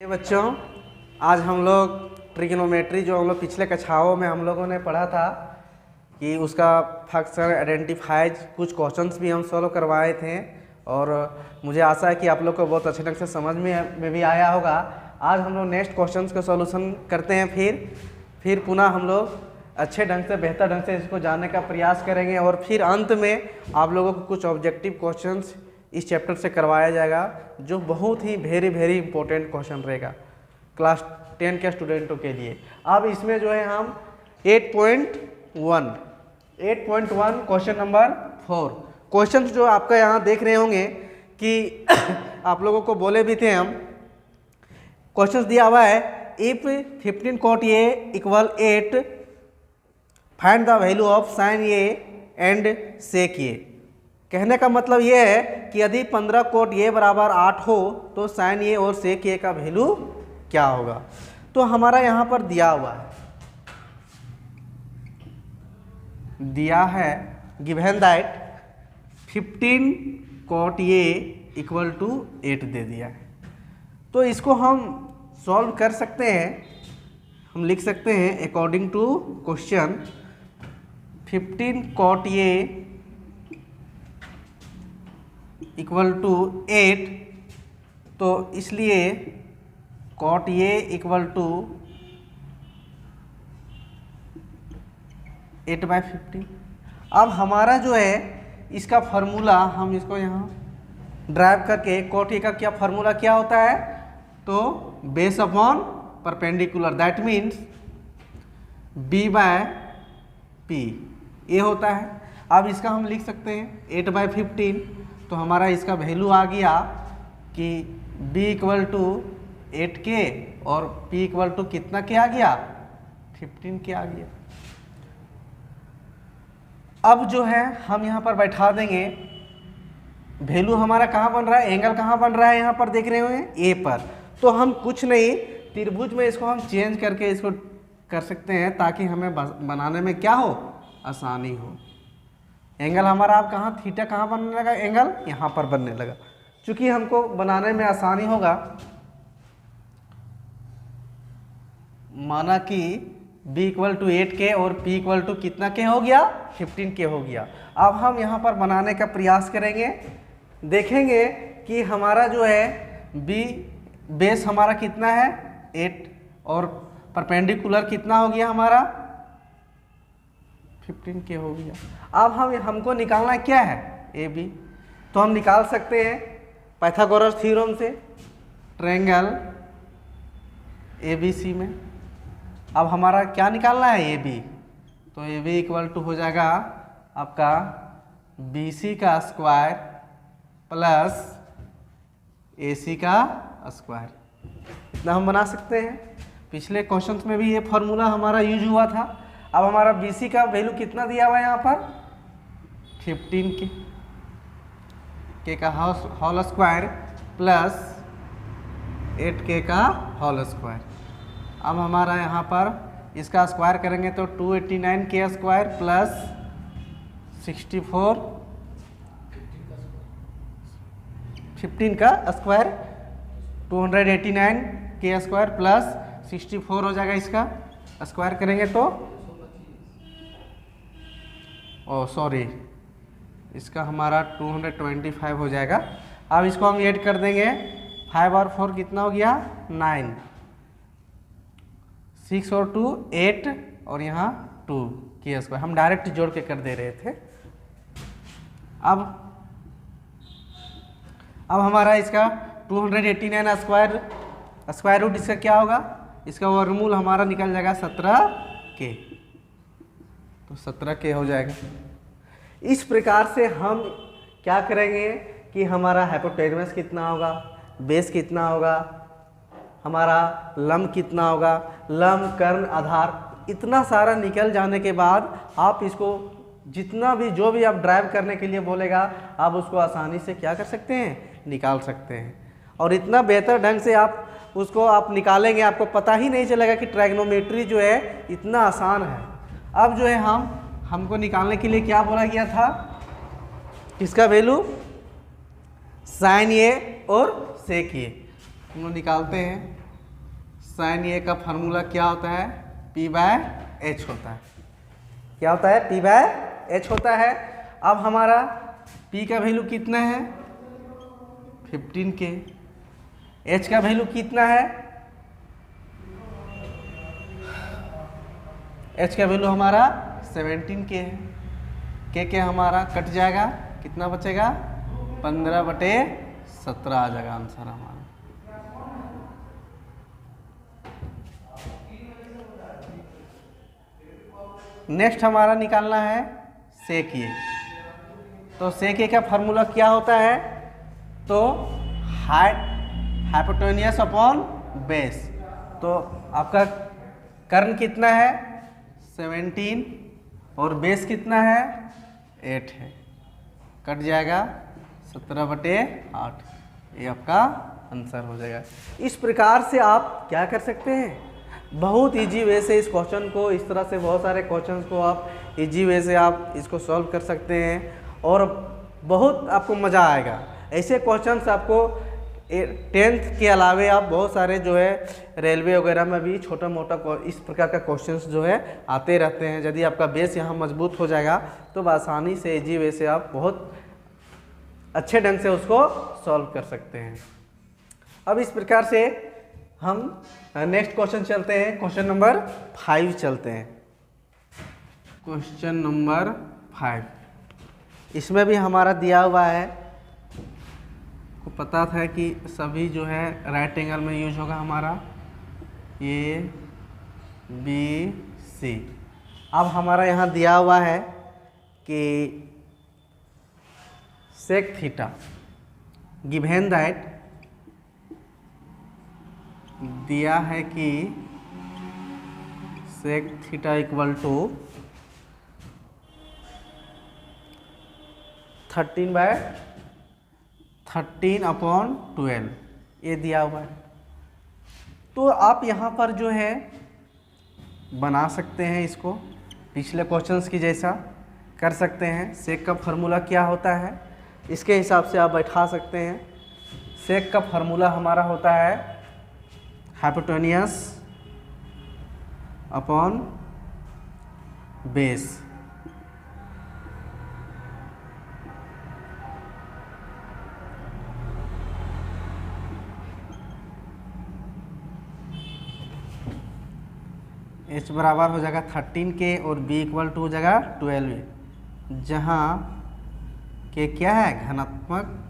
बच्चों, आज हम लोग ट्रिग्नोमेट्री जो हम लोग पिछले कक्षाओं में हम लोगों ने पढ़ा था कि उसका फंक्शन आइडेंटिफाइज कुछ क्वेश्चंस भी हम सॉल्व करवाए थे और मुझे आशा है कि आप लोग को बहुत अच्छे ढंग से समझ में भी आया होगा। आज हम लोग नेक्स्ट क्वेश्चंस का सॉल्यूशन करते हैं, फिर पुनः हम लोग अच्छे ढंग से बेहतर ढंग से इसको जानने का प्रयास करेंगे और फिर अंत में आप लोगों को कुछ ऑब्जेक्टिव क्वेश्चंस इस चैप्टर से करवाया जाएगा जो बहुत ही वेरी इंपॉर्टेंट क्वेश्चन रहेगा क्लास 10 के स्टूडेंटों के लिए। अब इसमें जो है हम 8.1 क्वेश्चन नंबर 4 क्वेश्चन जो आपका यहाँ देख रहे होंगे कि आप लोगों को बोले भी थे हम, क्वेश्चन दिया हुआ है if 15 cot A equal 8 find the value of sine A and sec A। कहने का मतलब ये है कि यदि 15 cot A बराबर 8 हो तो साइन A और सेक A का वैल्यू क्या होगा। तो हमारा यहाँ पर दिया है given that 15 cot A equal to 8 दे दिया है। तो इसको हम सॉल्व कर सकते हैं, हम लिख सकते हैं according to question 15 cot A equal to 8, तो इसलिए cot A इक्वल टू 8/15। अब हमारा जो है इसका फार्मूला हम इसको यहाँ ड्राइव करके cot A का क्या फार्मूला क्या होता है, तो base upon perpendicular that means B/P ये होता है। अब इसका हम लिख सकते हैं 8/15, तो हमारा इसका वैल्यू आ गया कि B इक्वल टू 8K और P इक्वल टू कितना के आ गया 15K आ गया। अब जो है हम यहाँ पर बैठा देंगे वैल्यू हमारा कहाँ बन रहा है, एंगल कहाँ बन रहा है, यहाँ पर देख रहे हो A पर। तो हम कुछ नहीं त्रिभुज में इसको हम चेंज करके इसको कर सकते हैं ताकि हमें बनाने में क्या हो, आसानी हो। एंगल हमारा आप कहाँ थीटा कहाँ बनने लगा, एंगल यहाँ पर बनने लगा। चूंकि हमको बनाने में आसानी होगा, माना कि B इक्वल टू 8K और P इक्वल टू कितना के हो गया 15K हो गया। अब हम यहाँ पर बनाने का प्रयास करेंगे, देखेंगे कि हमारा जो है B बेस हमारा कितना है 8 और परपेंडिकुलर कितना हो गया हमारा 15K हो गया। अब हमको निकालना क्या है AB, तो हम निकाल सकते हैं पाइथागोरस थ्योरम से ट्रायंगल ABC में। अब हमारा क्या निकालना है AB, तो AB इक्वल टू हो जाएगा आपका BC का स्क्वायर प्लस AC का स्क्वायर। इतना हम बना सकते हैं। पिछले क्वेश्चंस में भी ये फॉर्मूला हमारा यूज हुआ था। अब हमारा BC का वैल्यू कितना दिया हुआ है यहाँ पर 15K का होल स्क्वायर प्लस 8K का होल स्क्वायर। अब हमारा यहाँ पर इसका स्क्वायर करेंगे तो 289K स्क्वायर प्लस 64 15 का स्क्वायर 289K स्क्वायर प्लस 64 हो जाएगा। इसका स्क्वायर करेंगे तो इसका हमारा 225 हो जाएगा। अब इसको हम ऐड कर देंगे 5 और 4 कितना हो गया 9, 6 और 2 8 और यहाँ 2K स्क्वायर हम डायरेक्ट जोड़ के कर दे रहे थे। अब हमारा इसका 289 स्क्वायर रूट इसका क्या होगा, इसका वर्गमूल हमारा निकल जाएगा 17K, तो 17K हो जाएगा। इस प्रकार से हम क्या करेंगे कि हमारा हाइपोटेनस कितना होगा, बेस कितना होगा, हमारा लंब कितना होगा, लंब कर्ण आधार इतना सारा निकल जाने के बाद आप इसको जितना भी जो भी आप ड्राइव करने के लिए बोलेगा आप उसको आसानी से क्या कर सकते हैं, निकाल सकते हैं। और इतना बेहतर ढंग से आप उसको आप निकालेंगे, आपको पता ही नहीं चलेगा कि ट्रायग्नोमेट्री जो है इतना आसान है। अब जो है हमको निकालने के लिए क्या बोला गया था, इसका वैल्यू साइन ए और सेक ए हम लोग निकालते हैं। साइन ए का फार्मूला क्या होता है? P बाय एच होता है। क्या होता है? P बाय एच होता है। अब हमारा P का वैल्यू कितना है? 15K। H का वैल्यू कितना है? H का वैल्यू हमारा 17K है। के हमारा कट जाएगा, कितना बचेगा? 15/17 आ जाएगा आंसर हमारा। नेक्स्ट हमारा निकालना है सेक ए। तो सेक ए का फार्मूला क्या होता है? तो हाइट हाइपोटेन्यूस अपॉन बेस। तो आपका कर्ण कितना है? 17 और बेस कितना है? 8 है। कट जाएगा 17/8। ये आपका आंसर हो जाएगा। इस प्रकार से आप क्या कर सकते हैं? बहुत इजी वे से इस क्वेश्चन को, इस तरह से बहुत सारे क्वेश्चंस को आप इजी वे से आप इसको सॉल्व कर सकते हैं और बहुत आपको मज़ा आएगा। ऐसे क्वेश्चंस आपको 10th के अलावे आप बहुत सारे जो है रेलवे वगैरह में भी छोटा मोटा इस प्रकार का क्वेश्चंस जो है आते रहते हैं। यदि आपका बेस यहाँ मजबूत हो जाएगा तो आसानी से इजी वे से आप बहुत अच्छे ढंग से उसको सॉल्व कर सकते हैं। अब इस प्रकार से हम नेक्स्ट क्वेश्चन चलते हैं। क्वेश्चन नंबर 5 चलते हैं। क्वेश्चन नंबर 5, इसमें भी हमारा दिया हुआ है, को पता था कि सभी जो है राइट एंगल में यूज होगा हमारा ABC। अब हमारा यहाँ दिया हुआ है कि सेक थीटा गिवन दैट, दिया है कि सेक थीटा इक्वल टू 13/13/12 ये दिया हुआ है। तो आप यहाँ पर जो है बना सकते हैं, इसको पिछले क्वेश्चंस की जैसा कर सकते हैं। सेक का फार्मूला क्या होता है इसके हिसाब से आप बैठा सकते हैं। सेक का फार्मूला हमारा होता है हाइपोटेन्यूस अपॉन बेस। H बराबर हो जाएगा 13K और B इक्वल टू हो जाएगा 12, जहाँ K क्या है? घनात्मक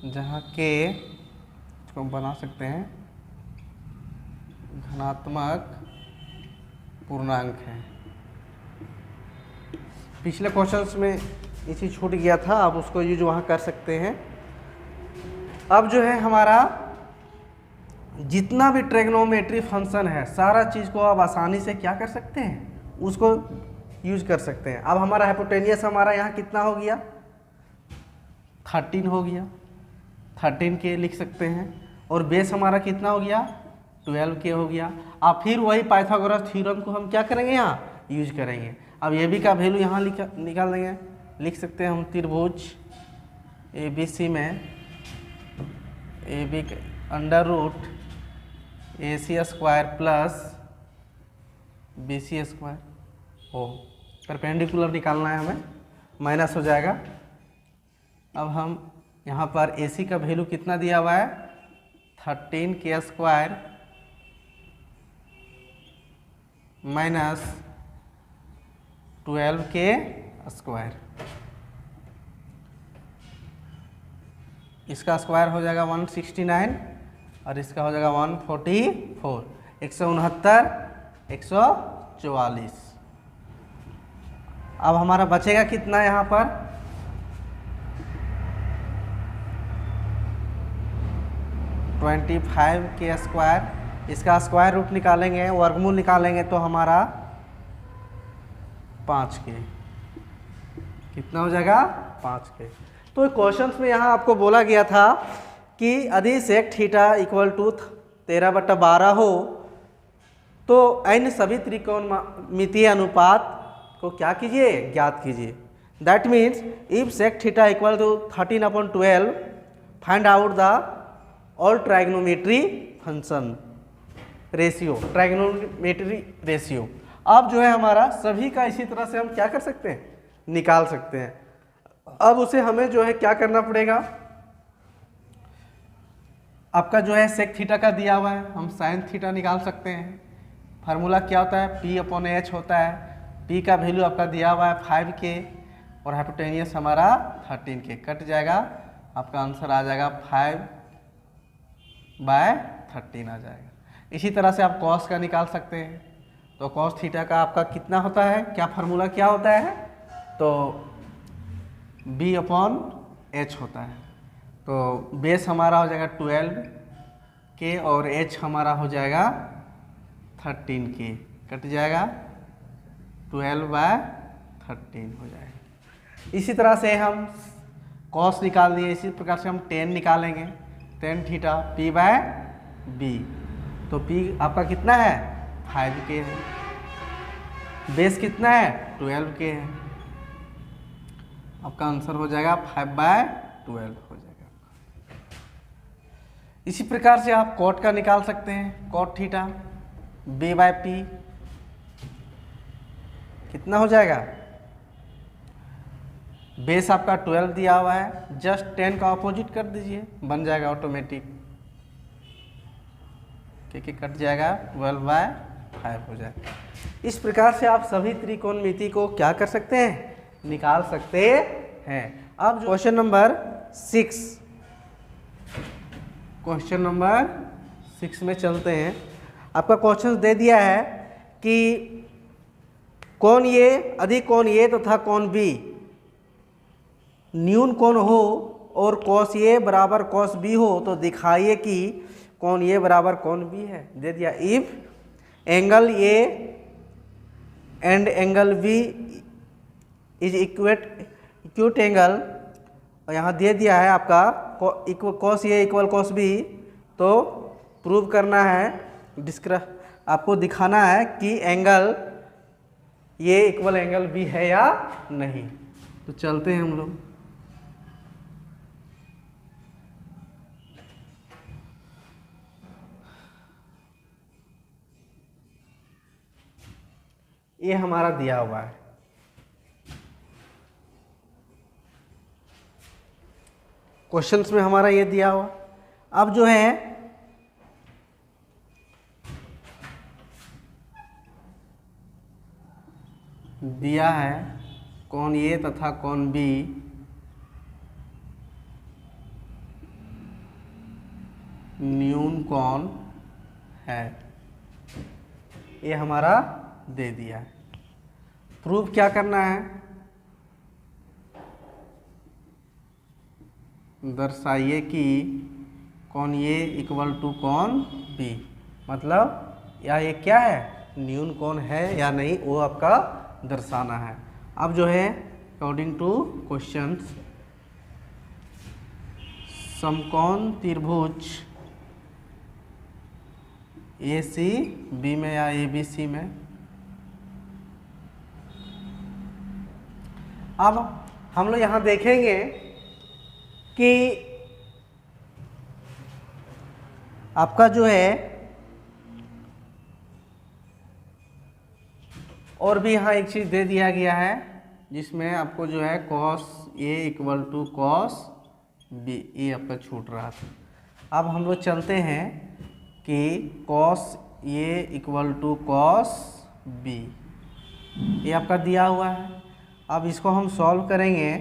जहाँ K इसको हम बना सकते हैं धनात्मक पूर्णांक है। पिछले क्वेश्चंस में इसी छूट गया था, आप उसको यूज वहाँ कर सकते हैं। अब जो है हमारा जितना भी ट्रिग्नोमेट्री फंक्शन है सारा चीज़ को आप आसानी से क्या कर सकते हैं, उसको यूज कर सकते हैं। अब हमारा हाइपोटेन्यूस हमारा यहाँ कितना हो गया? 13 हो गया, 13K लिख सकते हैं। और बेस हमारा कितना हो गया? 12K हो गया। अब फिर वही पाइथागोरस थ्योरम को हम क्या करेंगे? यहाँ यूज करेंगे। अब ए बी का वैल्यू यहाँ निकाल देंगे। लिख सकते हैं हम त्रिभुज ABC में AB under root AC² plus BC² हो, परपेंडिकुलर निकालना है हमें, माइनस हो जाएगा। अब हम यहाँ पर AC का वैल्यू कितना दिया हुआ है? 13K² minus 12K²। इसका स्क्वायर हो जाएगा 169 और इसका हो जाएगा 144, 169, 144। अब हमारा बचेगा कितना यहाँ पर? 25K²। इसका स्क्वायर रूट निकालेंगे, वर्गमूल निकालेंगे तो हमारा 5K कितना हो जाएगा? 5K। तो क्वेश्चंस में यहाँ आपको बोला गया था कि यदि सेक थीटा इक्वल टू 13/12 हो तो अन्य सभी त्रिकोणमितीय अनुपात को क्या कीजिए? ज्ञात कीजिए। That means if sec theta equal to 13/12 find out the all trigonometry function ratio, trigonometry ratio. अब जो है हमारा सभी का इसी तरह से हम क्या कर सकते हैं, निकाल सकते हैं। अब उसे हमें जो है क्या करना पड़ेगा, आपका जो है सेक थीटा का दिया हुआ है, हम साइन थीटा निकाल सकते हैं। फार्मूला क्या होता है, P/H होता है। P का वैल्यू आपका दिया हुआ है 5K और हाइपोटेनियस हमारा 13K, कट जाएगा, आपका आंसर आ जाएगा 5/13 आ जाएगा। इसी तरह से आप कॉस का निकाल सकते हैं। तो कॉस थीटा का आपका कितना होता है, क्या फार्मूला क्या होता है, तो B/H होता है। तो बेस हमारा हो जाएगा 12K और H हमारा हो जाएगा 13K, कट जाएगा 12/13 हो जाएगा। इसी तरह से हम कॉस निकाल दिए, इसी प्रकार से हम टेन निकालेंगे, टेन थीटा P/B। तो P आपका कितना है 5K है, बेस कितना है 12K है, आपका आंसर हो जाएगा 5/12 हो जाएगा। इसी प्रकार से आप कॉट का निकाल सकते हैं, कॉट थीटा B/P कितना हो जाएगा, बेस आपका 12 दिया हुआ है, जस्ट 10 का ऑपोजिट कर दीजिए, बन जाएगा ऑटोमेटिक, क्योंकि कट जाएगा 12/5 हो जाएगा। इस प्रकार से आप सभी त्रिकोणमिति को क्या कर सकते हैं, निकाल सकते हैं। अब क्वेश्चन नंबर 6, क्वेश्चन नंबर 6 में चलते हैं। आपका क्वेश्चन दे दिया है कि कौन ये अधिक कौन ये तथा कौन बी न्यून कौन हो और कॉस ए बराबर कॉस बी हो तो दिखाइए कि कौन ए बराबर कौन बी है। दे दिया if angle A and angle B is equate angle, और यहाँ दे दिया है आपका cos A equal cos B, तो प्रूव करना है, आपको दिखाना है कि एंगल ये इक्वल एंगल बी है या नहीं। तो चलते हैं हम लोग, ये हमारा दिया हुआ है, क्वेश्चंस में हमारा ये दिया हुआ। अब जो है दिया है कौन ए तथा कौन बी न्यून कौन है, ये हमारा दे दिया है। प्रूफ क्या करना है, दर्शाइए कि कौन ए इक्वल टू कौन बी, मतलब या ये क्या है, न्यून कौन है या नहीं, वो आपका दर्शाना है। अब जो है अकॉर्डिंग टू क्वेश्चंस, समकोण त्रिभुज ए सी बी में या ए बी सी में, अब हम लोग यहाँ देखेंगे कि आपका जो है और भी यहाँ एक चीज़ दे दिया गया है, जिसमें आपको जो है cos A equal to cos B, ये आपका छूट रहा था। अब हम लोग चलते हैं कि cos A equal to cos B, ये आपका दिया हुआ है। अब इसको हम सॉल्व करेंगे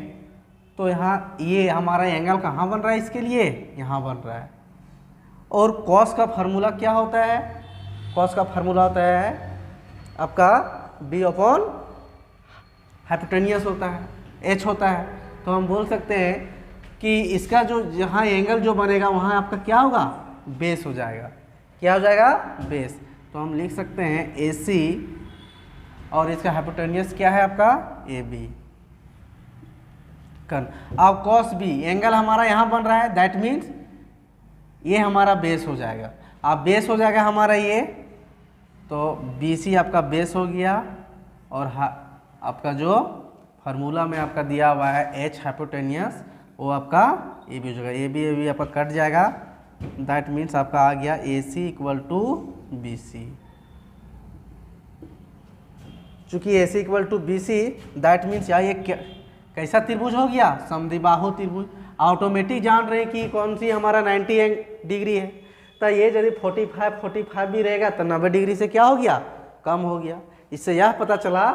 तो यहाँ ये हमारा एंगल कहाँ बन रहा है, इसके लिए यहाँ बन रहा है। और कॉस का फार्मूला क्या होता है, कॉस का फार्मूला होता है आपका बी अपॉन हाइपोटेनियस होता है, एच होता है। तो हम बोल सकते हैं कि इसका जो जहाँ एंगल जो बनेगा वहाँ आपका क्या होगा, बेस हो जाएगा। क्या हो जाएगा, बेस। तो हम लिख सकते हैं ए सी और इसका हाइपोटेनियस क्या है आपका ए बी। अब कॉस बी एंगल हमारा यहाँ बन रहा है, दैट मीन्स ये हमारा बेस हो जाएगा। अब बेस हो जाएगा हमारा ये, तो बी सी आपका बेस हो गया और आपका जो फार्मूला में आपका दिया हुआ है एच हाइपोटेनियस, वो आपका ए बी हो जाएगा, ए बी आपका कट जाएगा। दैट मीन्स आपका आ गया A C equal to B C. चूंकि A C equal to B C, that means यहाँ ये कैसा त्रिभुज हो गया, समद्विबाहु त्रिभुज। ऑटोमेटिक जान रहे हैं कि कौन सी हमारा 90 डिग्री है, तो ये यदि 45 भी रहेगा तो 90 डिग्री से क्या हो गया, कम हो गया। इससे यह पता चला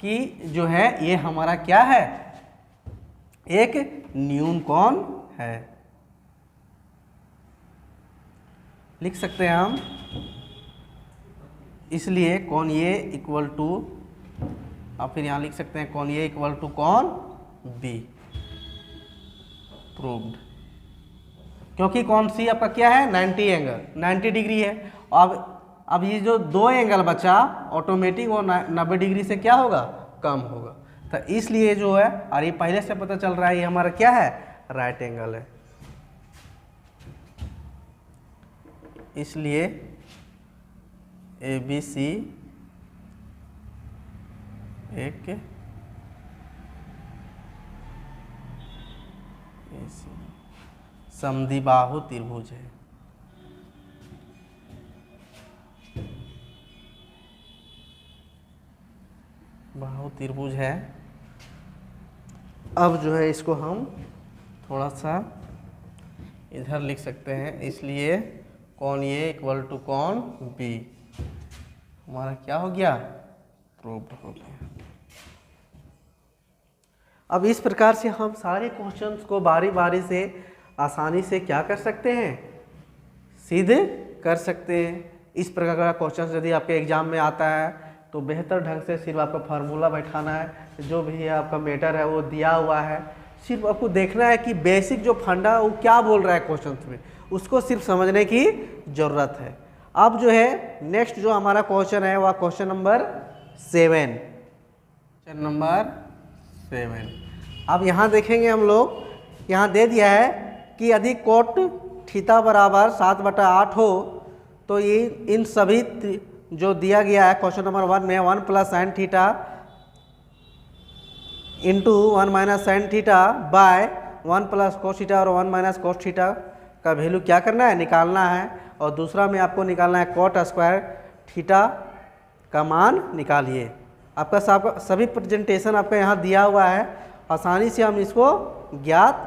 कि जो है ये हमारा क्या है, एक न्यून कोण है। लिख सकते हैं हम, इसलिए कोण ये इक्वल टू, और फिर यहाँ लिख सकते हैं कोण ये इक्वल टू कोण बी, प्रूव्ड। क्योंकि कौन सी आपका क्या है, 90 एंगल, 90 डिग्री है। अब ये जो दो एंगल बचा ऑटोमेटिक वो 90 डिग्री से क्या होगा, कम होगा। तो इसलिए जो है, और ये पहले से पता चल रहा है ये हमारा क्या है, राइट एंगल है। इसलिए ए बी सी एक समद्विबाहु त्रिभुज है। बाहु त्रिभुज है। अब जो है इसको हम थोड़ा सा इधर लिख सकते हैं, इसलिए कोण ए इक्वल टू कोण बी हमारा क्या हो गया, प्रूव्ड हो गया। अब इस प्रकार से हम सारे क्वेश्चंस को बारी बारी से आसानी से क्या कर सकते हैं, सिद्ध कर सकते हैं। इस प्रकार का क्वेश्चंस यदि आपके एग्जाम में आता है तो बेहतर ढंग से सिर्फ आपका फार्मूला बैठाना है, जो भी है आपका मैटर है वो दिया हुआ है, सिर्फ आपको देखना है कि बेसिक जो फंडा वो क्या बोल रहा है क्वेश्चंस में, उसको सिर्फ समझने की ज़रूरत है। अब जो है नेक्स्ट जो हमारा क्वेश्चन है वह क्वेश्चन नंबर 7। Question number 7। अब यहाँ देखेंगे हम लोग, यहाँ दे दिया है कि यदि कोट थीटा बराबर 7/8 हो तो ये इन सभी जो दिया गया है क्वेश्चन नंबर 1 में 1 + sin theta into 1 - sin theta by 1 + cos theta और 1 - cos थीटा का वैल्यू क्या करना है, निकालना है। और दूसरा में आपको निकालना है कोट स्क्वायर थीटा का मान निकालिए। आपका सभी प्रेजेंटेशन आपका यहाँ दिया हुआ है, आसानी से हम इसको ज्ञात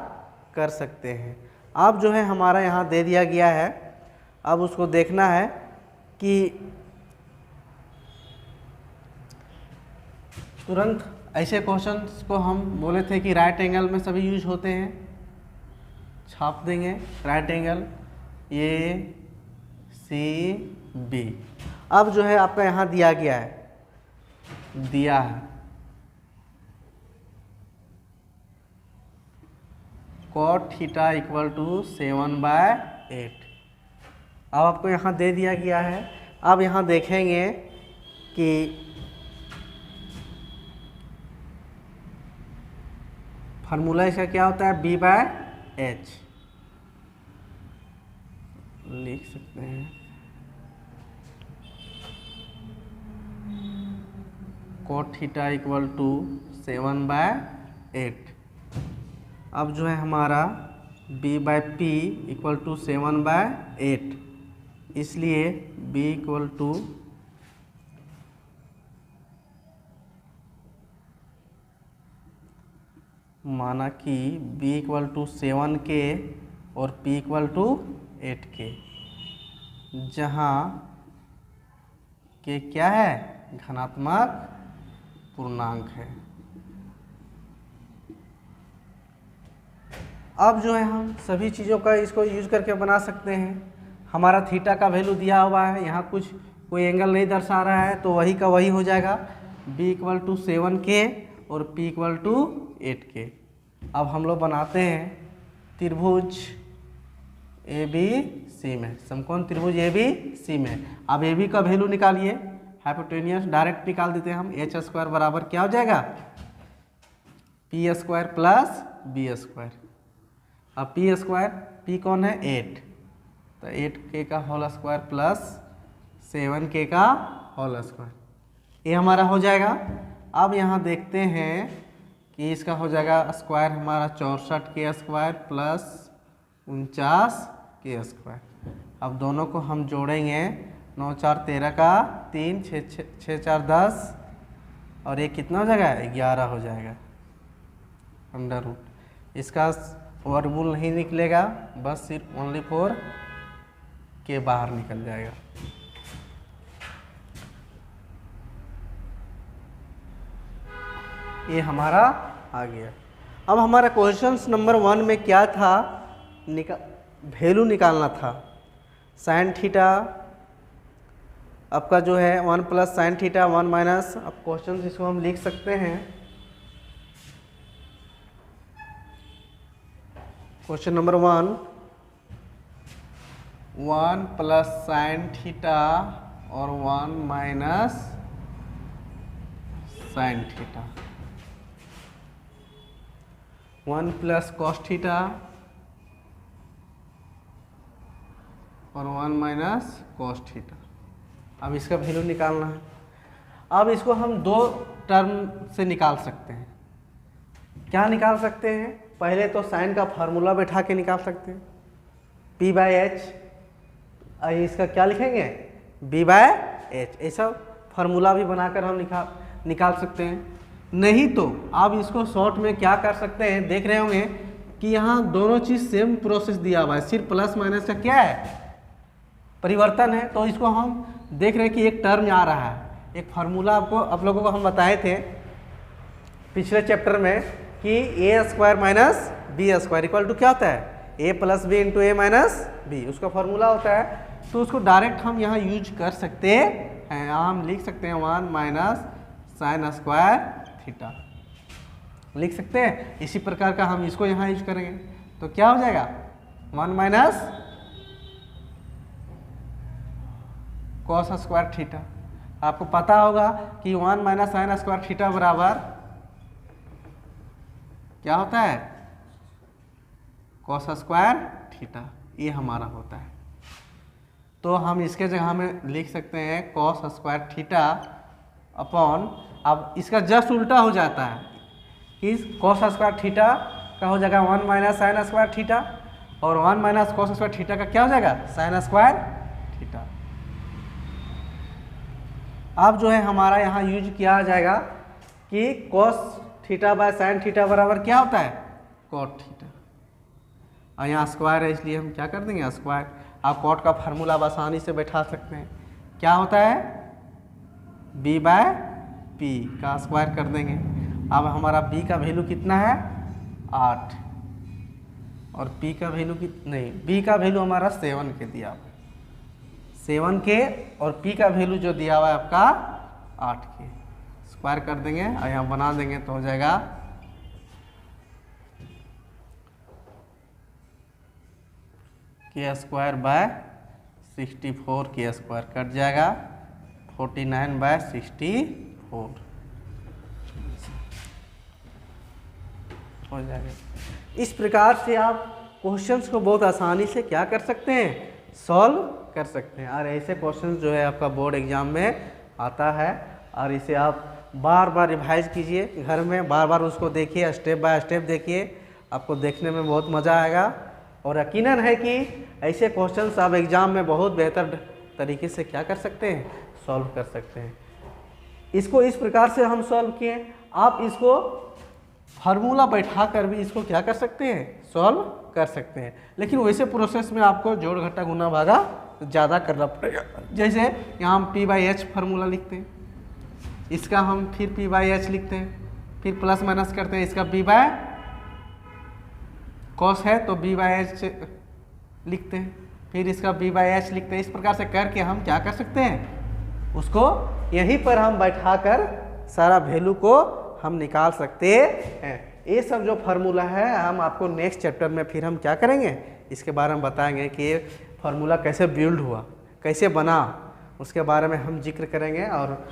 कर सकते हैं। अब जो है हमारा यहाँ दे दिया गया है, अब उसको देखना है कि तुरंत ऐसे क्वेश्चंस को हम बोले थे कि राइट एंगल में सभी यूज होते हैं, छाप देंगे right angle A C B. अब जो है आपका यहाँ दिया गया है, दिया है cot थीटा इक्वल टू 7/8। अब आपको यहाँ दे दिया गया है। अब यहाँ देखेंगे कि फार्मूला इसका क्या होता है, B/H लिख सकते हैं। cot theta equal to 7/8। अब जो है हमारा B/P इक्वल टू 7/8, इसलिए B इक्वल टू माना कि B इक्वल टू 7K और P इक्वल टू 8K, जहाँ K क्या है, धनात्मक पूर्णांक है। अब जो है हम सभी चीज़ों का इसको यूज करके बना सकते हैं। हमारा थीटा का वैल्यू दिया हुआ है, यहाँ कुछ कोई एंगल नहीं दर्शा रहा है तो वही का वही हो जाएगा, B इक्वल टू 7K और P इक्वल टू 8K। अब हम लोग बनाते हैं त्रिभुज ABC में, समकोण त्रिभुज ABC में। अब AB का वैल्यू निकालिए, हाइपोटेनियस डायरेक्ट निकाल देते हैं हम। H² बराबर क्या हो जाएगा, P² प्लस B²। अब P², P कौन है, 8, तो 8K का होल स्क्वायर प्लस 7K का होल स्क्वायर, ये हमारा हो जाएगा। अब यहाँ देखते हैं कि इसका हो जाएगा स्क्वायर हमारा 64 के स्क्वायर प्लस 49 के स्क्वायर। अब दोनों को हम जोड़ेंगे, 9 4 13 का 3, 6 4 10 और ये कितना हो जाएगा 11 हो जाएगा अंडर रूट। इसका वर्गमूल नहीं निकलेगा, बस सिर्फ ओनली 4 के बाहर निकल जाएगा। ये हमारा आ गया। अब हमारा क्वेश्चन नंबर 1 में क्या था, वैल्यू निकालना था साइन थीटा आपका जो है 1 प्लस साइन थीटा 1 माइनस, अब क्वेश्चन इसको हम लिख सकते हैं। Question number 1 plus sine theta और 1 minus sine theta, 1 plus cos theta और 1 माइनस कॉस थीटा। अब इसका वैल्यू निकालना है। अब इसको हम दो टर्म से निकाल सकते हैं। क्या निकाल सकते हैं, पहले तो साइन का फार्मूला बैठा के निकाल सकते हैं, p/h, इसका क्या लिखेंगे b/h, ऐसा फार्मूला भी बनाकर हम निकाल सकते हैं। नहीं तो आप इसको शॉर्ट में क्या कर सकते हैं, देख रहे होंगे कि यहाँ दोनों चीज़ सेम प्रोसेस दिया हुआ है, सिर्फ प्लस माइनस का क्या है परिवर्तन है। तो इसको हम देख रहे हैं कि एक टर्म आ रहा है, एक फार्मूला आपको आप लोगों को हम बताए थे पिछले चैप्टर में कि a square minus B square equal to क्या होता है a plus B into A minus B, उसका फार्मूला होता है। तो उसको डायरेक्ट हम यहाँ यूज कर सकते हैं, यहाँ हम लिख सकते हैं 1 माइनस साइन स्क्वायर थीटा लिख सकते हैं। इसी प्रकार का हम इसको यहाँ यूज करेंगे तो क्या हो जाएगा 1 माइनस कॉस स्क्वायर थीटा। आपको पता होगा कि 1 माइनस साइन स्क्वायर थीटा बराबर क्या होता है कॉस स्क्वायर थीटा, ये हमारा होता है। तो हम इसके जगह में लिख सकते हैं कॉस स्क्वायर थीटा अपॉन, अब इसका जस्ट उल्टा हो जाता है कि कॉस स्क्वायर थीटा का हो जाएगा 1 माइनस साइन स्क्वायर थीटा और 1 माइनस कॉस स्क्वायर थीटा का क्या हो जाएगा साइन स्क्वायर थीटा। अब जो है हमारा यहाँ यूज किया जाएगा कि cos theta by sine theta बराबर क्या होता है कॉट थीटा, और यहाँ स्क्वायर है इसलिए हम क्या कर देंगे स्क्वायर। आप कॉट का फार्मूला आप आसानी से बैठा सकते हैं, क्या होता है b/p का स्क्वायर कर देंगे। अब हमारा b का वैल्यू कितना है 8 और p का वैल्यू नहीं, b का वैल्यू हमारा 7 के दिया हुआ है, 7 के, और p का वैल्यू जो दिया हुआ है आपका 8 के, स्क्वायर कर देंगे और यहाँ बना देंगे तो हो जाएगा के स्क्वायर बाय 64 के स्क्वायर कट जाएगा 49/64 हो जाएगा। इस प्रकार से आप क्वेश्चंस को बहुत आसानी से क्या कर सकते हैं सॉल्व कर सकते हैं। और ऐसे क्वेश्चंस जो है आपका बोर्ड एग्जाम में आता है, और इसे आप बार बार रिवाइज कीजिए घर में, बार बार उसको देखिए, स्टेप बाय स्टेप देखिए, आपको देखने में बहुत मज़ा आएगा। और यकीनन है कि ऐसे क्वेश्चंस आप एग्ज़ाम में बहुत बेहतर तरीके से क्या कर सकते हैं सॉल्व कर सकते हैं। इसको इस प्रकार से हम सॉल्व किए, आप इसको फार्मूला बैठा कर भी इसको क्या कर सकते हैं सॉल्व कर सकते हैं, लेकिन वैसे प्रोसेस में आपको जोड़ घटा गुना भागा ज़्यादा करना पड़ेगा। जैसे यहाँ हम p/h फार्मूला लिखते हैं, इसका हम फिर p/h लिखते हैं, फिर प्लस माइनस करते हैं, इसका b बाय कॉस है तो b/h लिखते हैं, फिर इसका b/h लिखते हैं। इस प्रकार से करके हम क्या कर सकते हैं उसको यहीं पर हम बैठा कर सारा वैल्यू को हम निकाल सकते हैं। ये सब जो फार्मूला है हम आपको नेक्स्ट चैप्टर में फिर हम क्या करेंगे इसके बारे में बताएंगे कि ये फार्मूला कैसे बिल्ड हुआ, कैसे बना, उसके बारे में हम जिक्र करेंगे, और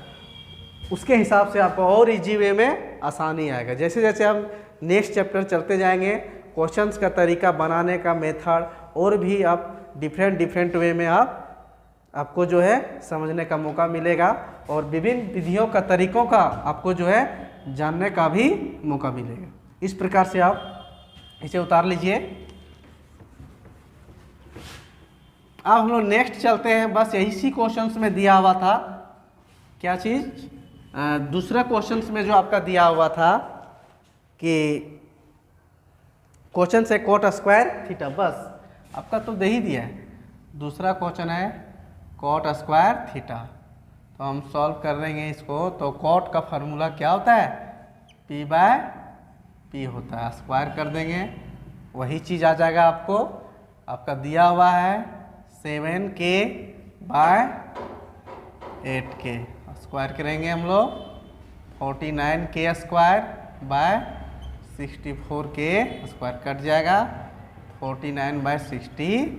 उसके हिसाब से आपको और इजी वे में आसानी आएगा। जैसे जैसे हम नेक्स्ट चैप्टर चलते जाएंगे, क्वेश्चंस का तरीका बनाने का मेथड और भी आप डिफरेंट वे में आपको जो है समझने का मौका मिलेगा, और विभिन्न विधियों का तरीकों का आपको जो है जानने का भी मौका मिलेगा। इस प्रकार से आप इसे उतार लीजिए। अब हम लोग नेक्स्ट चलते हैं। बस यही सी क्वेश्चंस में दिया हुआ था, क्या चीज़, दूसरा क्वेश्चंस में जो आपका दिया हुआ था कि क्वेश्चन से कोट स्क्वायर थीटा, बस आपका तो दे ही दिया है। दूसरा क्वेश्चन है कोट स्क्वायर थीटा, तो हम सॉल्व कर देंगे इसको। तो कोट का फार्मूला क्या होता है, पी बाय पी होता है, स्क्वायर कर देंगे वही चीज़ आ जाएगा आपको। आपका दिया हुआ है 7k बाय 8k, स्क्वायर करेंगे हम लोग 49k square by 64k square, cut जाएगा 49 बाय 64।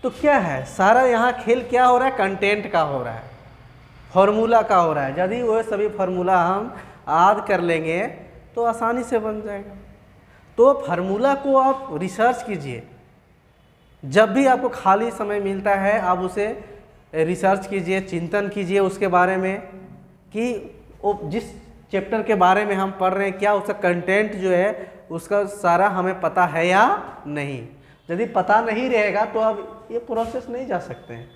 तो क्या है सारा यहाँ खेल क्या हो रहा है, कंटेंट का हो रहा है, फॉर्मूला का हो रहा है। यदि वो सभी फार्मूला हम याद कर लेंगे तो आसानी से बन जाएगा। तो फार्मूला को आप रिसर्च कीजिए, जब भी आपको खाली समय मिलता है आप उसे रिसर्च कीजिए, चिंतन कीजिए उसके बारे में कि वो जिस चैप्टर के बारे में हम पढ़ रहे हैं क्या उसका कंटेंट जो है उसका सारा हमें पता है या नहीं। यदि पता नहीं रहेगा तो आप ये प्रोसेस नहीं जा सकते हैं,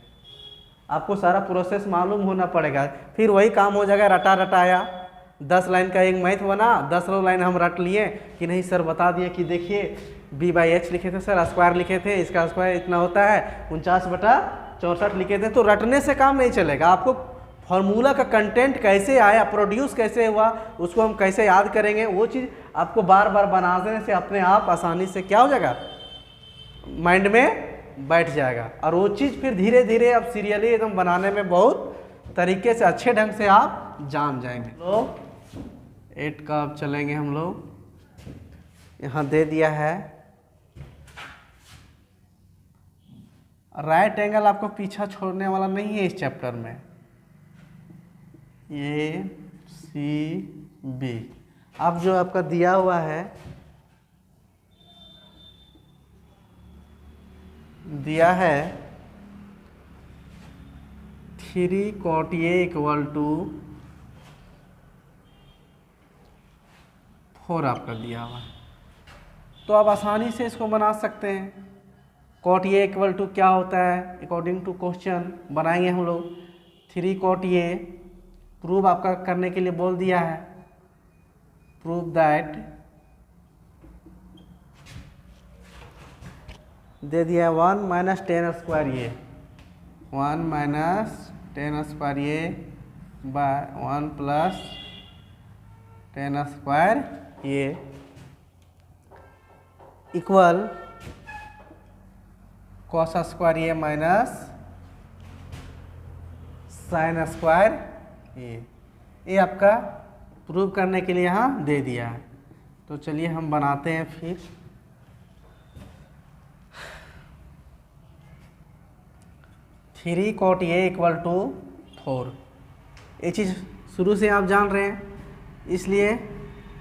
आपको सारा प्रोसेस मालूम होना पड़ेगा। फिर वही काम हो जाएगा, रटा रटाया 10 लाइन का एक मैथ बना, 10 लाइन हम रट लिए कि नहीं सर बता दिए कि देखिए b/h लिखे थे सर, स्क्वायर लिखे थे, इसका स्क्वायर इतना होता है 49/64 लिखे थे। तो रटने से काम नहीं चलेगा, आपको फार्मूला का कंटेंट कैसे आया, प्रोड्यूस कैसे हुआ, उसको हम कैसे याद करेंगे, वो चीज़ आपको बार बार बनाने से अपने आप आसानी से क्या हो जाएगा, माइंड में बैठ जाएगा। और वो चीज़ फिर धीरे धीरे अब सीरियली एकदम बनाने में बहुत तरीके से अच्छे ढंग से आप जान जाएंगे। तो 8 का अब चलेंगे हम लोग, यहाँ दे दिया है राइट एंगल, आपको पीछा छोड़ने वाला नहीं है इस चैप्टर में। ACB अब जो आपका दिया हुआ है, दिया है 3 cot A इक्वल टू 4 आपका दिया हुआ है। तो आप आसानी से इसको बना सकते हैं। cot A इक्वल टू क्या होता है, अकॉर्डिंग टू क्वेश्चन बनाएंगे हम लोग। 3 cot A प्रूव आपका करने के लिए बोल दिया है, प्रूव दैट, दे दिया 1 माइनस 10 स्क्वायर ये, 1 माइनस 10 स्क्वायर ये बाय 1 प्लस 10 स्क्वायर ये इक्वल कॉस स्क्वायर ये माइनस साइन स्क्वायर ये आपका प्रूव करने के लिए यहाँ दे दिया है। तो चलिए हम बनाते हैं फिर। Three cot A equal to 4, ये चीज़ शुरू से आप जान रहे हैं, इसलिए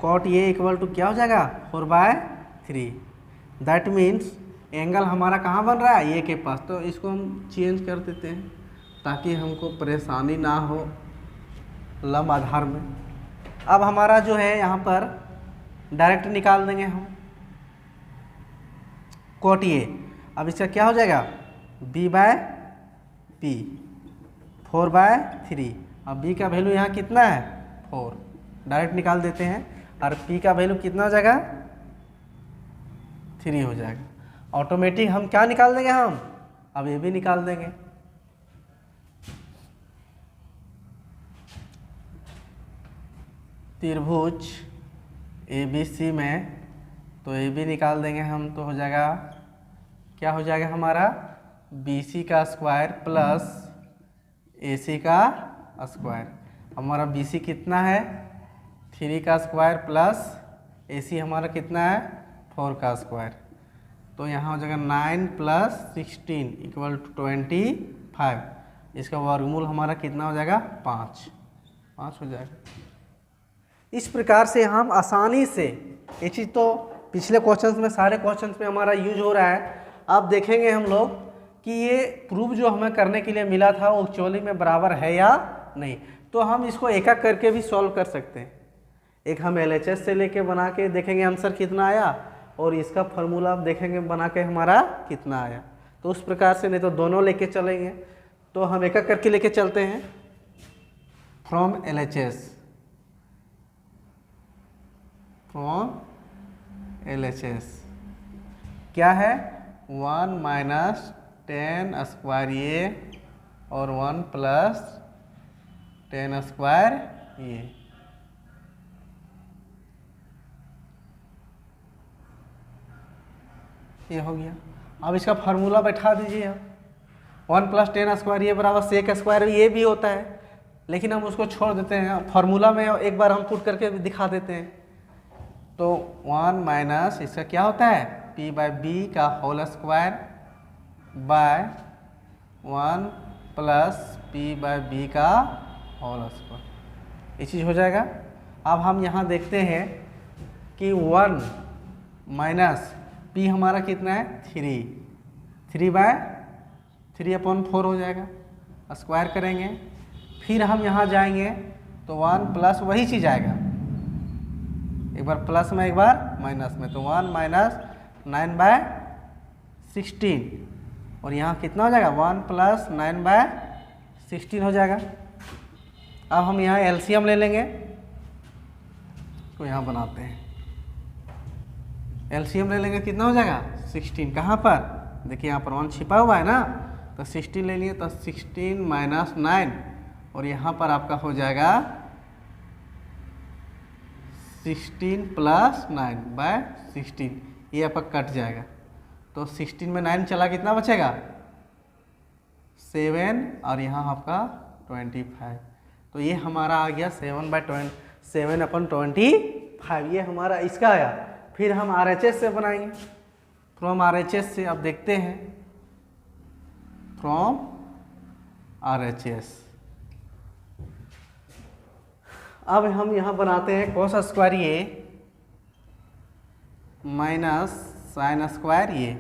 cot A इक्वल टू क्या हो जाएगा 4/3। दैट मीन्स एंगल हमारा कहाँ बन रहा है, A के पास। तो इसको हम चेंज कर देते हैं ताकि हमको परेशानी ना हो लंब आधार में। अब हमारा जो है यहाँ पर डायरेक्ट निकाल देंगे हम cot A। अब इसका क्या हो जाएगा b/p 4/3। अब b का वैल्यू यहाँ कितना है 4, डायरेक्ट निकाल देते हैं। और p का वैल्यू कितना हो जाएगा 3 हो जाएगा। ऑटोमेटिक हम क्या निकाल देंगे, हम अब ये भी निकाल देंगे। त्रिभुज ABC में तो AB निकाल देंगे हम, तो हो जाएगा क्या हो जाएगा हमारा BC का स्क्वायर प्लस AC का स्क्वायर। हमारा BC कितना है 3 का स्क्वायर प्लस AC हमारा कितना है 4 का स्क्वायर। तो यहाँ हो जाएगा 9 प्लस 16 इक्वल टू 25। इसका वर्गमूल हमारा कितना हो जाएगा 5 हो जाएगा। इस प्रकार से हम आसानी से, ये चीज़ तो पिछले क्वेश्चंस में सारे क्वेश्चंस में हमारा यूज हो रहा है। अब देखेंगे हम लोग कि ये प्रूफ जो हमें करने के लिए मिला था वो एक्चुअली में बराबर है या नहीं। तो हम इसको एक एक करके भी सॉल्व कर सकते हैं। एक हम LHS से लेके बना के देखेंगे आंसर कितना आया, और इसका फार्मूला देखेंगे बना के हमारा कितना आया। तो उस प्रकार से, नहीं तो दोनों लेके चलेंगे। तो हम एक एक करके लेके चलते हैं। फ्रॉम LHS क्या है, 1 माइनस 10 स्क्वायर ये और 1 प्लस 10 स्क्वायर ये हो गया। अब इसका फार्मूला बैठा दीजिए आप। 1 प्लस 10 स्क्वायर ये बराबर सेक स्क्वायर ये भी होता है, लेकिन हम उसको छोड़ देते हैं। फार्मूला में एक बार हम पुट करके दिखा देते हैं। तो 1 माइनस इसका क्या होता है, p बाय बी का whole square by 1 plus p by B का होल स्क्वायर, ये चीज़ हो जाएगा। अब हम यहाँ देखते हैं कि 1 माइनस p हमारा कितना है 3 बाय 3/4 हो जाएगा, स्क्वायर करेंगे। फिर हम यहाँ जाएंगे तो 1 प्लस वही चीज़ आएगा, एक बार प्लस में एक बार माइनस में, तो 1 माइनस 9/16 और यहाँ कितना हो जाएगा 1 प्लस 9/16 हो जाएगा। अब हम यहाँ LCM ले लेंगे, तो यहाँ बनाते हैं LCM ले लेंगे, कितना हो जाएगा 16। कहाँ पर देखिए यहाँ पर 1 छिपा हुआ है ना, तो 16 ले लिए, तो 16 माइनस 9 और यहाँ पर आपका हो जाएगा 16 प्लस 9/16, ये आपका कट जाएगा। तो 16 में 9 चला, कितना बचेगा 7 और यहाँ आपका 25। तो ये हमारा आ गया 7/25, ये हमारा इसका आया। फिर हम RHS से बनाएंगे। फ्रॉम RHS से अब देखते हैं, फ्रॉम RHS अब हम यहाँ बनाते हैं cos स्क्वायर ये माइनस साइन स्क्वायर ये।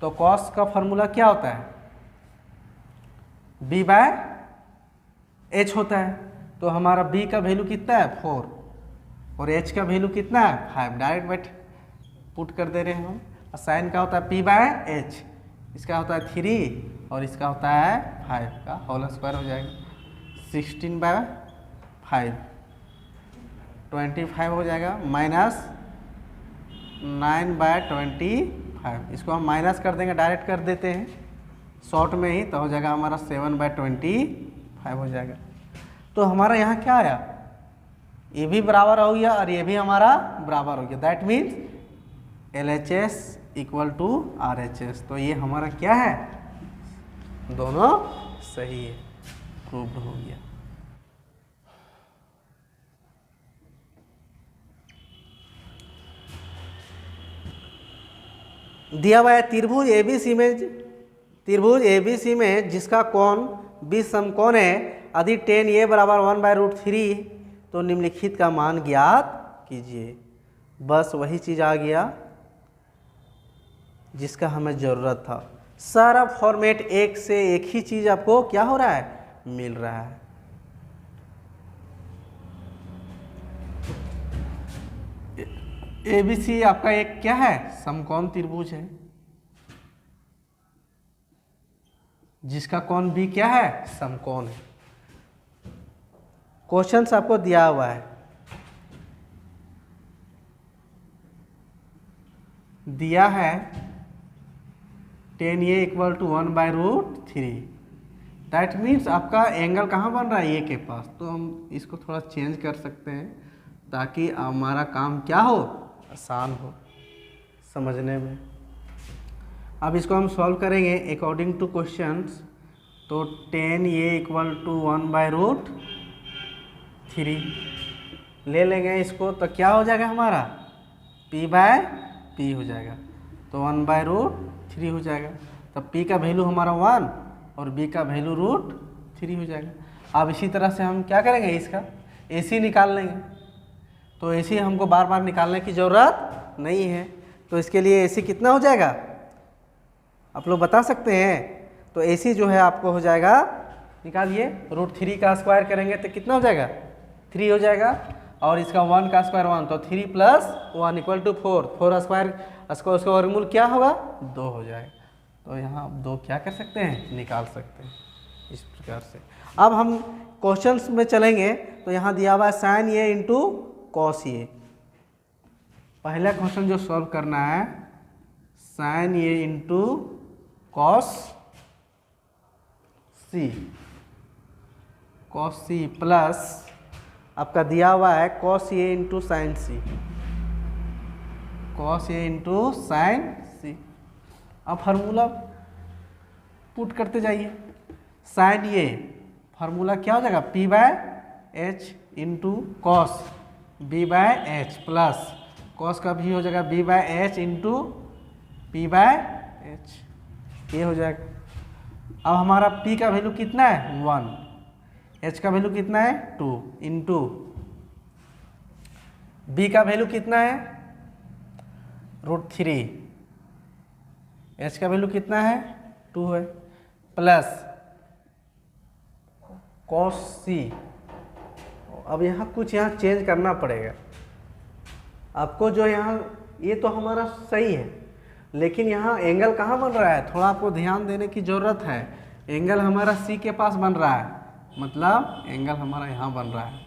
तो cos का फॉर्मूला क्या होता है, b/h होता है। तो हमारा b का वैल्यू कितना है 4 और h का वैल्यू कितना है 5, डायरेक्ट पुट कर दे रहे हैं हम। साइन का होता है p/h, इसका होता है 3 और इसका होता है 5 का होल स्क्वायर हो जाएगा। 16/5 25 हो जाएगा, माइनस 9/25, इसको हम माइनस कर देंगे, डायरेक्ट कर देते हैं शॉर्ट में ही, तो हो जाएगा हमारा 7/25 हो जाएगा। तो हमारा यहाँ क्या आया, ये भी बराबर हो गया और ये भी हमारा बराबर हो गया। That means LHS equal to RHS। तो ये हमारा क्या है, दोनों सही है, प्रूव्ड हो गया। दिया हुआ है त्रिभुज ABC में जिसका कोण 20 समकोण है, यदि tan A बराबर 1/√3 तो निम्नलिखित का मान ज्ञात कीजिए। बस वही चीज़ आ गया जिसका हमें ज़रूरत था। सारा फॉर्मेट एक से एक ही चीज़ आपको क्या हो रहा है, मिल रहा है। ABC आपका एक क्या है, समकोण त्रिभुज है जिसका कोण भी क्या है, समकोण है। क्वेश्चंस आपको दिया हुआ है, दिया है tan A equal to 1/√3। That means आपका एंगल कहाँ बन रहा है, ए के पास। तो हम इसको थोड़ा चेंज कर सकते हैं ताकि हमारा काम क्या हो, आसान हो समझने में। अब इसको हम सॉल्व करेंगे अकॉर्डिंग टू क्वेश्चंस। तो tan A इक्वल टू 1/√3 ले लेंगे इसको, तो क्या हो जाएगा हमारा p/p हो जाएगा, तो 1/√3 हो जाएगा। तो p का वैल्यू हमारा 1 और b का वैल्यू √3 हो जाएगा। अब इसी तरह से हम क्या करेंगे, इसका AC निकाल लेंगे। तो AC हमको बार बार निकालने की ज़रूरत नहीं है। तो इसके लिए AC कितना हो जाएगा, आप लोग बता सकते हैं, तो ऐसी जो है आपको हो जाएगा, निकालिए, √3 का स्क्वायर करेंगे तो कितना हो जाएगा, 3 हो जाएगा, और इसका 1 का स्क्वायर 1, तो 3 + 1 = 4, 4 स्क्वायर उसका वर्गमूल क्या होगा, 2 हो जाएगा। तो यहाँ 2 क्या कर सकते हैं, निकाल सकते हैं इस प्रकार से। अब हम क्वेश्चंस में चलेंगे तो यहाँ दिया हुआ है sin A into cos A। पहला क्वेश्चन जो सॉल्व करना है, sin A into cos C plus आपका दिया हुआ है cos A into sine C, cos A into sine C। अब फार्मूला पुट करते जाइए। साइन A फार्मूला क्या हो जाएगा, P/H into cos B/H plus cos का भी हो जाएगा B/H इंटू P/H, ये हो जाएगा। अब हमारा P का वैल्यू कितना है, 1, H का वैल्यू कितना है, 2 इंटू B का वैल्यू कितना है, √3, H का वैल्यू कितना है, 2 है, प्लस cos C। अब यहाँ कुछ यहाँ चेंज करना पड़ेगा आपको, जो यहाँ ये तो हमारा सही है, लेकिन यहाँ एंगल कहाँ बन रहा है, थोड़ा आपको ध्यान देने की ज़रूरत है। एंगल हमारा C के पास बन रहा है, मतलब एंगल हमारा यहाँ बन रहा है,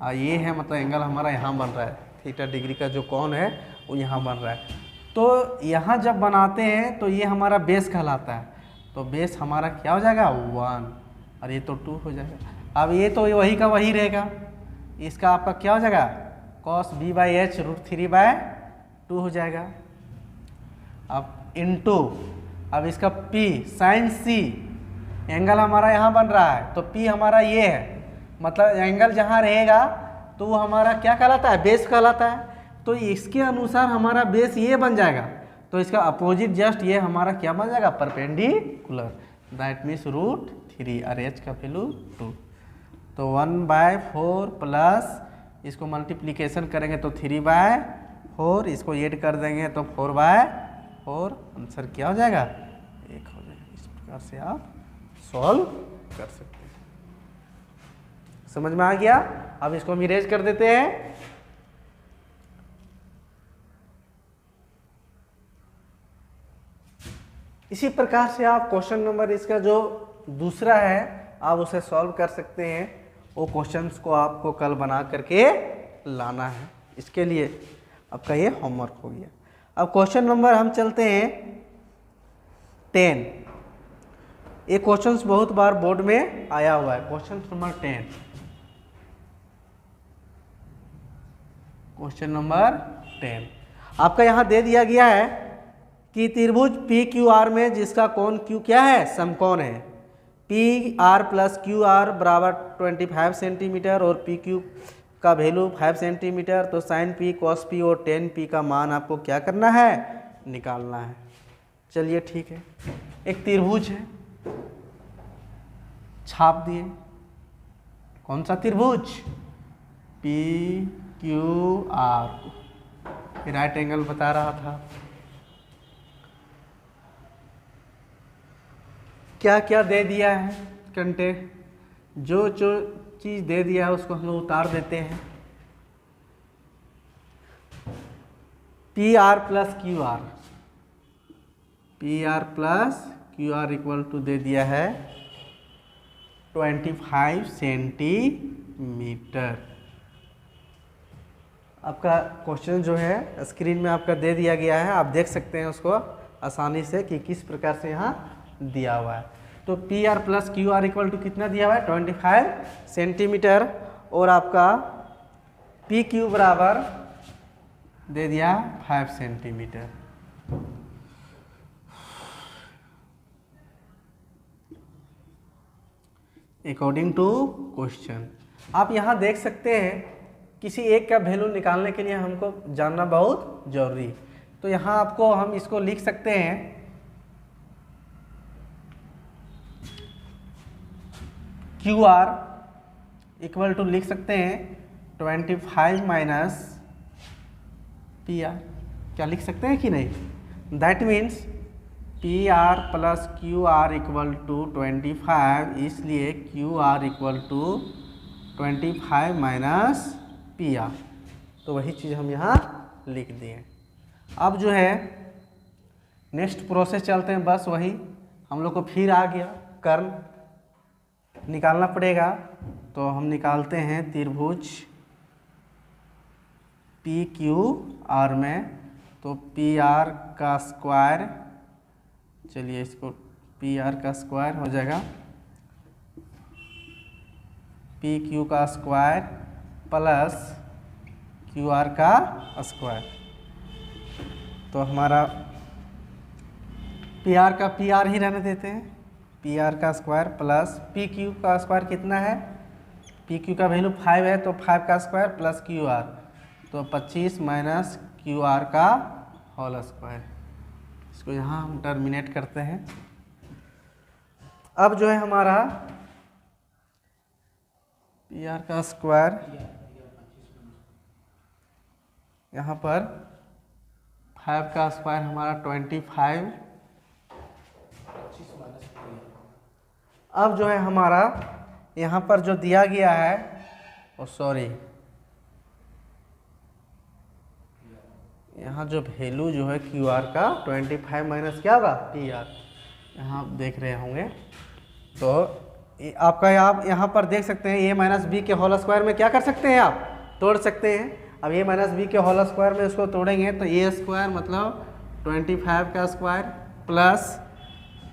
और ये है मतलब एंगल हमारा यहाँ बन रहा है, थीटा डिग्री का जो कोण है वो यहाँ बन रहा है। तो यहाँ जब बनाते हैं तो ये हमारा बेस कहलाता है, तो बेस हमारा क्या हो जाएगा, 1, और ये तो 2 हो जाएगा। अब ये तो वही का वही रहेगा, इसका आपका क्या हो जाएगा, cos B/H √3/2 हो जाएगा। अब इनटू, अब इसका P sin C, एंगल हमारा यहाँ बन रहा है, तो P हमारा ये है, मतलब एंगल जहाँ रहेगा तो वो हमारा क्या कहलाता है, बेस कहलाता है। तो इसके अनुसार हमारा बेस ये बन जाएगा, तो इसका अपोजिट जस्ट ये हमारा क्या बन जाएगा, परपेंडिकुलर, दैट मीन्स √3, और H का वैल्यू 2। तो 1/4 प्लस इसको मल्टीप्लिकेशन करेंगे तो 3/4, इसको ऐड कर देंगे तो 4/4, आंसर क्या हो जाएगा, 1 हो जाएगा। इस प्रकार से आप सॉल्व कर सकते हैं। समझ में आ गया। अब इसको हम इरेज कर देते हैं। इसी प्रकार से आप क्वेश्चन नंबर इसका जो दूसरा है आप उसे सॉल्व कर सकते हैं। वो क्वेश्चंस को आपको कल बना करके लाना है, इसके लिए आपका ये होमवर्क हो गया। अब क्वेश्चन नंबर हम चलते हैं 10। ये क्वेश्चंस बहुत बार बोर्ड में आया हुआ है। क्वेश्चन नंबर 10, क्वेश्चन नंबर 10 आपका यहाँ दे दिया गया है कि त्रिभुज PQR में जिसका कोण Q क्या है, समकोण है। PR + QR = 25 सेंटीमीटर और PQ का वैल्यू 5 सेंटीमीटर। तो sin P cos P और tan P का मान आपको क्या करना है, निकालना है। चलिए ठीक है, एक त्रिभुज है, छाप दिए। कौन सा त्रिभुज, PQR, राइट एंगल बता रहा था। क्या क्या दे दिया है कंटेंट, जो चीज़ दे दिया है उसको हम लोग उतार देते हैं। PR + QR, PR + QR = दे दिया है 25 सेंटीमीटर। आपका क्वेश्चन जो है स्क्रीन में आपका दे दिया गया है, आप देख सकते हैं उसको आसानी से कि किस प्रकार से यहाँ दिया हुआ है। तो PR + QR = कितना दिया हुआ है, 25 सेंटीमीटर, और आपका PQ बराबर दे दिया 5 सेंटीमीटर। अकॉर्डिंग टू क्वेश्चन आप यहाँ देख सकते हैं, किसी एक का वैल्यू निकालने के लिए हमको जानना बहुत जरूरी। तो यहाँ आपको हम इसको लिख सकते हैं QR = लिख सकते हैं 25 - PR। क्या लिख सकते हैं कि नहीं, that means P R plus Q R equal to 25, इसलिए Q R equal to 25 minus P R. तो वही चीज़ हम यहाँ लिख दिए। अब जो है नेक्स्ट प्रोसेस चलते हैं, बस वही हम लोग को फिर आ गया कर्ल निकालना पड़ेगा। तो हम निकालते हैं त्रिभुज पी क्यू आर में। तो पी आर का स्क्वायर, चलिए इसको पी आर का स्क्वायर हो जाएगा पी क्यू का स्क्वायर प्लस क्यू आर का स्क्वायर। तो हमारा पी आर का पी आर ही रहने देते हैं, पी आर का स्क्वायर प्लस पी क्यू का स्क्वायर कितना है, पी क्यू का वैल्यू 5 है, तो 5 का स्क्वायर प्लस क्यू आर, तो 25 माइनस क्यू आर का होल स्क्वायर। इसको यहाँ हम टर्मिनेट करते हैं। अब जो है हमारा पी आर का स्क्वायर यहाँ पर 5 का स्क्वायर हमारा 25। अब जो है हमारा यहाँ पर जो दिया गया है, सॉरी, यहाँ जो वैल्यू जो है क्यू आर का 25 माइनस क्या होगा पी आर, यहाँ आप देख रहे होंगे। तो आप यहाँ पर देख सकते हैं ए माइनस बी के होल स्क्वायर में क्या कर सकते हैं, आप तोड़ सकते हैं। अब ए माइनस बी के होल स्क्वायर में उसको तोड़ेंगे तो ए स्क्वायर मतलब 25 का square plus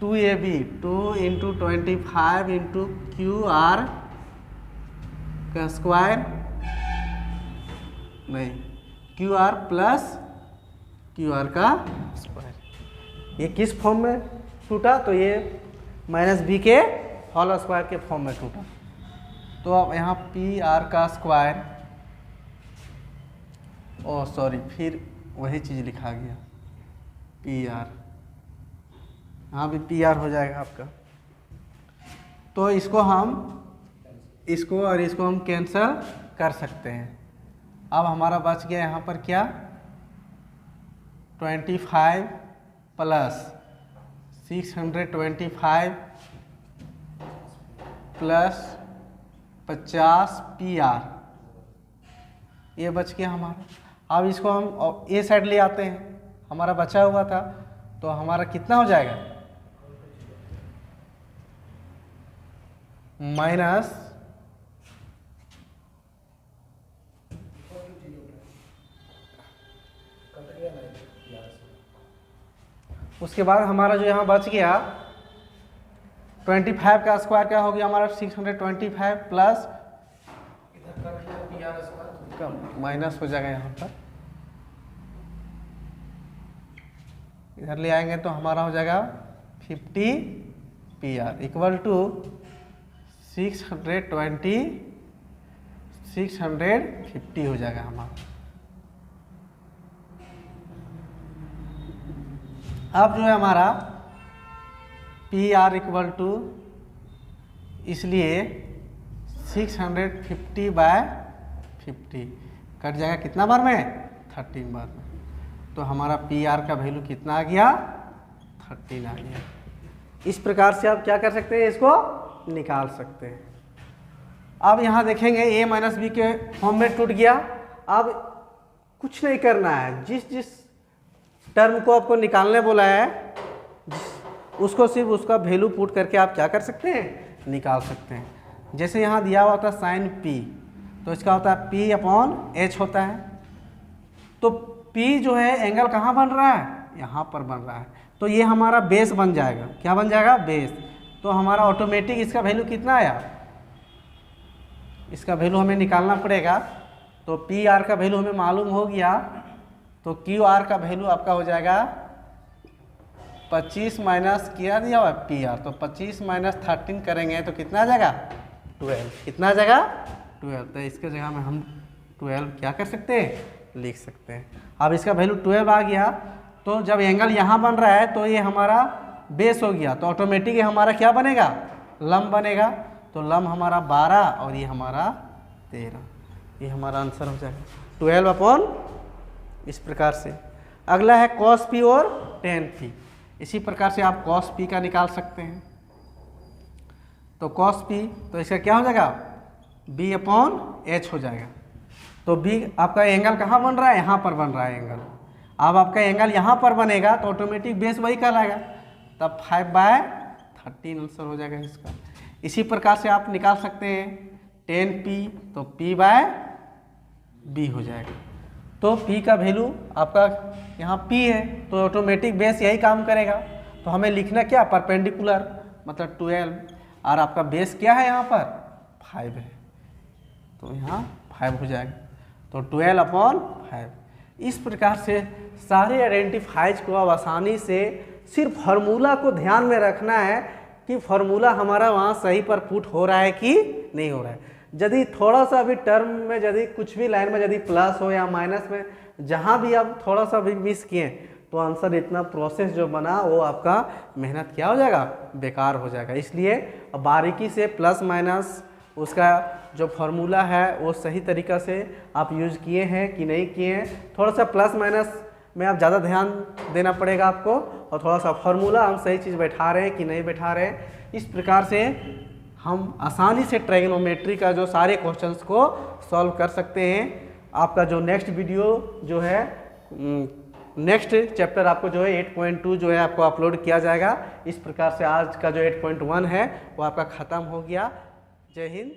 2ab 2 into 25 into Q R का स्क्वायर, नहीं Q R plus Q are का स्क्वायर। ये किस फॉर्म में टूटा, तो ये माइनस बी के होल स्क्वायर के फॉर्म में टूटा। तो अब यहाँ पी आर का स्क्वायर, ओ सॉरी, फिर वही चीज़ लिखा गया पी आर, यहाँ भी पी आर हो जाएगा आपका। तो इसको और इसको हम कैंसिल कर सकते हैं। अब हमारा बच गया यहाँ पर क्या, 25 प्लस 625 प्लस 50 पी आर, ये बच गया हमारा। अब इसको हम ए साइड ले आते हैं, हमारा बचा हुआ था, तो हमारा कितना हो जाएगा, माइनस उसके बाद हमारा जो यहाँ बच गया 25 का स्क्वायर क्या हो गया हमारा 625 प्लस माइनस हो जाएगा यहाँ पर, इधर ले आएंगे तो हमारा हो जाएगा 50 पी आर इक्वल टू 650 हो जाएगा हमारा। अब जो है हमारा पी आर इक्वल टू, इसलिए 650 बाय 50 कट जाएगा कितना बार में, 13 बार में। तो हमारा पी आर का वैल्यू कितना आ गया, 13 आ गया। इस प्रकार से आप क्या कर सकते हैं, इसको निकाल सकते हैं। अब यहाँ देखेंगे ए माइनस बी के फॉर्म में टूट गया। अब कुछ नहीं करना है, जिस टर्म को आपको निकालने बोला है उसको सिर्फ उसका वैल्यू पुट करके आप क्या कर सकते हैं, निकाल सकते हैं। जैसे यहाँ दिया हुआ था साइन पी, तो इसका होता है पी अपॉन एच होता है। तो पी जो है एंगल कहाँ बन रहा है, यहाँ पर बन रहा है, तो ये हमारा बेस बन जाएगा। क्या बन जाएगा, बेस। तो हमारा ऑटोमेटिक इसका वैल्यू कितना आया, इसका वैल्यू हमें निकालना पड़ेगा। तो पी आर का वैल्यू हमें मालूम हो गया, तो क्यू आर का वैल्यू आपका हो जाएगा 25 माइनस किया दिया हुआ पी आर, तो 25 माइनस 13 करेंगे तो कितना आ जाएगा, 12। कितना आ जाएगा, 12। तो इसके जगह में हम 12 क्या कर सकते हैं, लिख सकते हैं। अब इसका वैल्यू 12 आ गया, तो जब एंगल यहाँ बन रहा है तो ये हमारा बेस हो गया, तो ऑटोमेटिक ये हमारा क्या बनेगा, लंब बनेगा। तो लंब हमारा 12 और ये हमारा 13, ये हमारा आंसर हो जाएगा 12 अपॉन, इस प्रकार से। अगला है कॉस पी और टेन पी। इसी प्रकार से आप cos p का निकाल सकते हैं। तो cos p तो इसका क्या हो जाएगा, b/h हो जाएगा। तो b आपका एंगल कहाँ बन रहा है, यहाँ पर बन रहा है एंगल। अब आपका एंगल यहाँ पर बनेगा तो ऑटोमेटिक बेस वही कहलाएगा, तब 5/13 आंसर हो जाएगा इसका। इसी प्रकार से आप निकाल सकते हैं 10p, तो p/b हो जाएगा। तो p का वैल्यू आपका यहाँ p है, तो ऑटोमेटिक बेस यही काम करेगा। तो हमें लिखना क्या, परपेंडिकुलर मतलब 12, और आपका बेस क्या है यहाँ पर 5 है, तो यहाँ 5 हो जाएगा। तो 12/5। इस प्रकार से सारे आइडेंटिफाइज को अब आसानी से सिर्फ फार्मूला को ध्यान में रखना है कि फार्मूला हमारा वहाँ सही पर पुट हो रहा है कि नहीं हो रहा है। यदि थोड़ा सा भी टर्म में, यदि कुछ भी लाइन में यदि प्लस हो या माइनस में, जहाँ भी आप थोड़ा सा भी मिस किए तो आंसर इतना प्रोसेस जो बना वो आपका मेहनत क्या हो जाएगा, बेकार हो जाएगा। इसलिए बारीकी से प्लस माइनस उसका जो फार्मूला है वो सही तरीक़ा से आप यूज़ किए हैं कि नहीं किए हैं, थोड़ा सा प्लस माइनस में आप ज़्यादा ध्यान देना पड़ेगा आपको, और थोड़ा सा फार्मूला हम सही चीज़ बैठा रहे हैं कि नहीं बैठा रहे हैं। इस प्रकार से हम आसानी से ट्रायगोनोमेट्री का जो सारे क्वेश्चंस को सॉल्व कर सकते हैं। आपका जो नेक्स्ट वीडियो जो है, नेक्स्ट चैप्टर आपको जो है 8.2 जो है आपको अपलोड किया जाएगा। इस प्रकार से आज का जो 8.1 है वो आपका ख़त्म हो गया। जय हिंद।